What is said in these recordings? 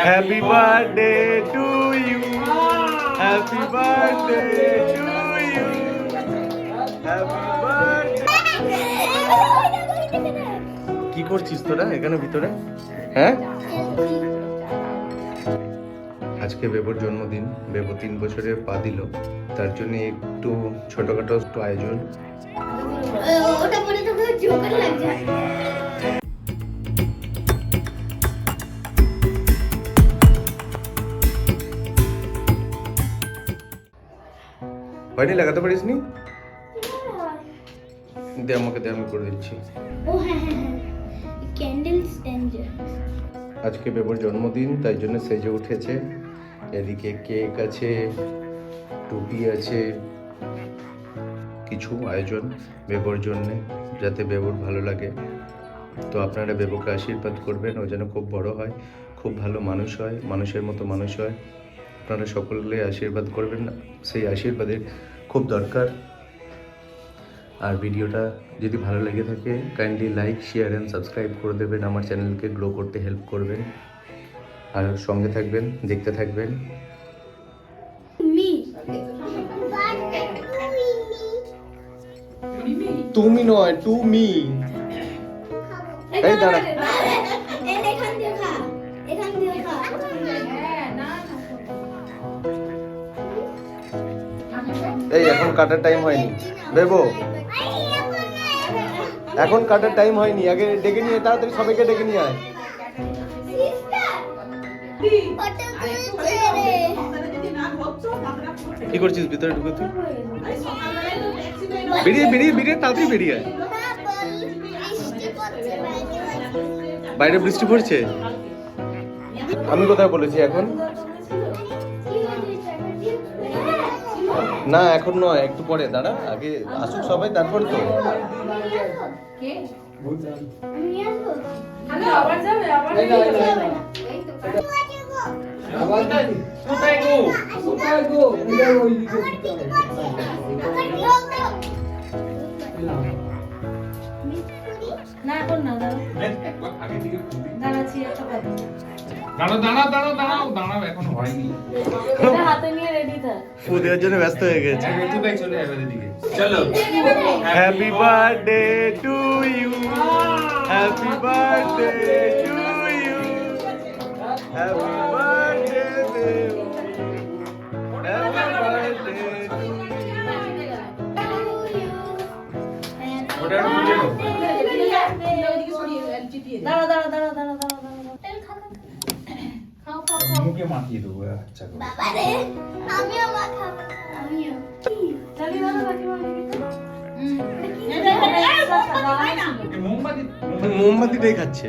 Happy birthday to you. Happy birthday to you. Happy birthday. কি করছিস তোরা এখানে ভিতরে? হ্যাঁ, আজকে বেবুর জন্মদিন। বেবু 3 বছরে পা দিল, তার জন্য একটু ছোটখাটো একটু আয়োজন। ওটা পরে তো খুব জোকার লাগছে। হয়নি, লাগাতে পারিস নি? দে আমাকে, দে, আমি করে দিচ্ছি। ও হ্যাঁ হ্যাঁ হ্যাঁ, ক্যান্ডেল স্ট্যান্ডার। আজকে বেবুর জন্মদিন, তাই জন্য সেজে উঠেছে। এদিকে কেক আছে, টুপি আছে, কিছু আয়োজন বেবুর জন্য, যাতে বেবুর ভালো লাগে। তো আপনারা বেবুকে আশীর্বাদ করবেন, ও যেন খুব বড় হয়, খুব ভালো মানুষ হয়, মানুষের মতো মানুষ হয়। আপনারা সকলে আশীর্বাদ করবেন, সেই আশীর্বাদের খুব দরকার। আর ভিডিওটা যদি ভালো লেগে থাকে kindly like, share and subscribe করে দেবেন। আমার চ্যানেলকে গ্রো করতে হেল্প করবেন, আর সঙ্গে থাকবেন, দেখতে থাকবেন। তুমি নয়, টু মি। এই দাঁড়া, এখান দিয়ে খা, এখান দিয়ে খা। এই এখন কাটার টাইম হয়নি বেবো, এখন কাটার টাইম হয়নি। আগে ডেকে নিয়ে, তাড়াতাড়ি সবাইকে ডেকে নিয়ে আয়। কি করছিস ভিতরে ঢুকে তুই? বেরিয়ে বেরিয়ে বেরিয়ে তাড়াতাড়ি বেরিয়ে আয়। বাইরে বৃষ্টি পড়ছে। আমি কোথায় বলেছি এখন? না এখন নয়, একটু পরে দাঁড়া, আগে আসুক সবাই, তারপর তো। দাঁড়াও এখনো হয়নি। হাতে নিয়ে রেডি থাক। ফু দেওয়ার জন্য ব্যস্ত হয়ে গেছে। চলে যাবে এদিকে, চলো। Happy birthday to you, happy birthday to you, happy birthday Deb, happy birthday to you. ওটা একটু বুঝে নাও। দাঁড়া দাঁড়া দাঁড়া দাঁড়া দাঁড়া মুখে মাখিয়ে দেবো, আচ্ছা করে। বাবা রে, আমিও মাখাবো, আমিও। চালি দাঁড়া বাকি বাকি এই মোমবাতি মোমবাতিটাই খাচ্ছে।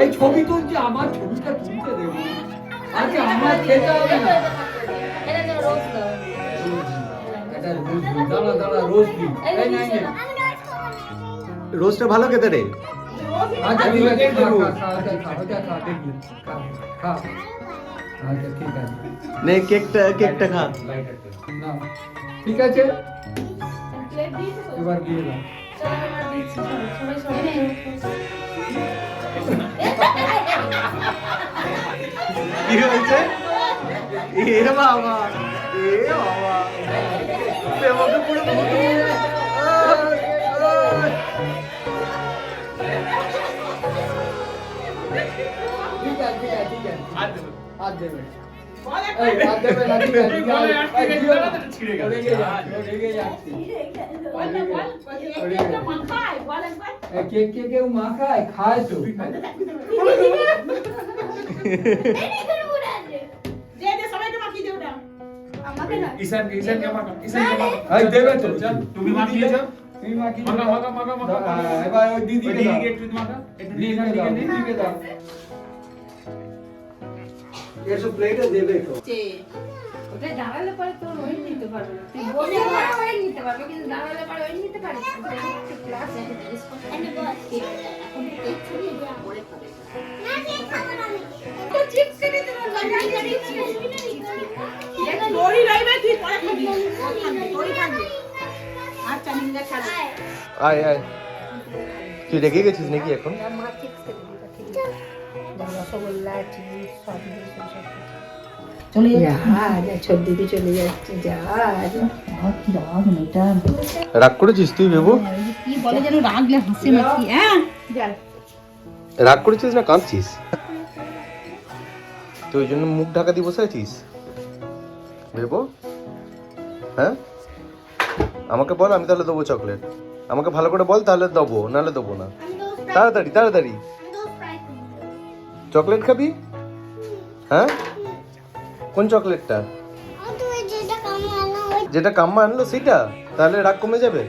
এই ছবি তুলছে, আমার ছবিটা তুলতে দেবো। আচ্ছা আমার খেতে হবে না। দাঁড়া দাঁড়া, রোজ দিন। এই নাই নে। রোজটা ভালো খেতে রে। আচ্ছা ঠিক আছে, খা খা দেখবি, খা। আচ্ছা ঠিক আছে, নে কেকটা খা। না ঠিক আছে, এবার গিয়ে দাও। কি হয়েছে? এ বাবা, এ বাবা, বেবুকে পুরো ভুতুড়ে। ঠিক আছে হাত দেবে। এই হাত দেবে না, ঠিক আছে, রেগে যাচ্ছে। কেউ মাখায়, খায় তো। ঈশানকে মাখা। এই দেবে তো, তুমি মাখিয়ে যাও। তুমি মাখিয়ে মাখা। এবার ওই দিদিকে দাও। একটু মাখা, একটু দিয়ে দিদিকে দাও, দিদিকে দাও। এসব প্লেটে দেবে তো। ওটা দাঁড়ালে পরে তো ওই নিতে পারবে না। তুই বসে পরে ওই নিতে পারবে, কিন্তু দাঁড়ালে পরে ওই নিতে পারবে না। ক্লাস আছে, জিনিস করতে আমি বস। এখন কেক ছবি দেওয়া পরে খাবে। না, কেক খাবো না আমি। তো চিপস কিনে দেবো, গজা চিপস কিনে দিই। তোরই রইবে, তুই পরে খাবি। তোর থাকবে, তোরই থাকবে। আচ্ছা, নিন্দা ছাড়ো। আয় আয়, তুই রেগে গেছিস নাকি এখন? মা ঠিক করে দিবে, ঠিক আছে। রসগোল্লা চিজ সব কিছু সব চলে যা ছোট দিদি চলে যাচ্ছে যা কি রাগ মেয়েটা রাগ করেছিস তুই বেবু? কি বলে যেন রাগলে হাসি মাখি, হ্যাঁ? যা। রাগ করেছিস না কাঁদছিস? তুই ওই জন্য মুখ ঢাকা দিয়ে বসে আছিস বেবু? হ্যাঁ, আমাকে বল, আমি তাহলে দেবো চকলেট। আমাকে ভালো করে বল, তাহলে দেবো, নাহলে দেবো না। তাড়াতাড়ি তাড়াতাড়ি। চকলেট খাবি? হ্যাঁ, কোন চকলেটটা? যেটা কাম্মা আনলো সেটা? তাহলে রাগ কমে যাবে।